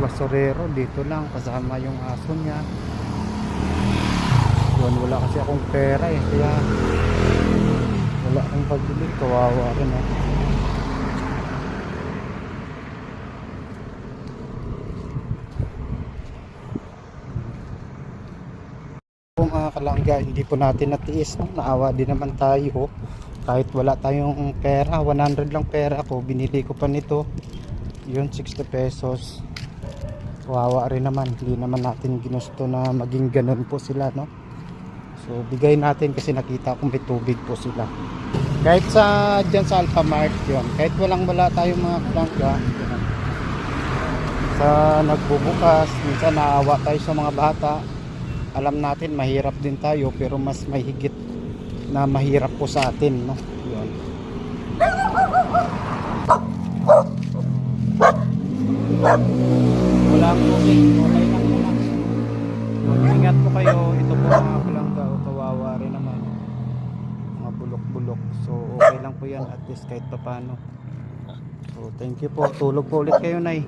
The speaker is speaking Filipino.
basurero dito lang kasama yung aso niya. Yun, wala kasi akong pera eh, kaya wala akong pagbili, kawawa rin eh. Po mga kalangga, hindi po natin natiis, no? Naawa din naman tayo kahit wala tayong pera. 100 lang pera ko, binili ko pa nito yun, 60 pesos. Kawawa rin naman, hindi naman natin ginusto na maging ganun po sila, no? So bigay natin kasi nakita kong may tubig po sila. Kahit sa dyan sa Alphamart yun, kahit wala tayong mga kalangga, sa nagbubukas, minsan naawa tayo sa mga bata. Alam natin mahirap din tayo, pero mas mahigit na mahirap po sa atin, no? Yun. Wala po, okay lang muna. Ingat po kayo. Ito po mga kalangga, kawawa rin naman, mga bulok-bulok. So okay lang po yan, at least kahit pa paano. So thank you po, tulog po ulit kayo, Nay.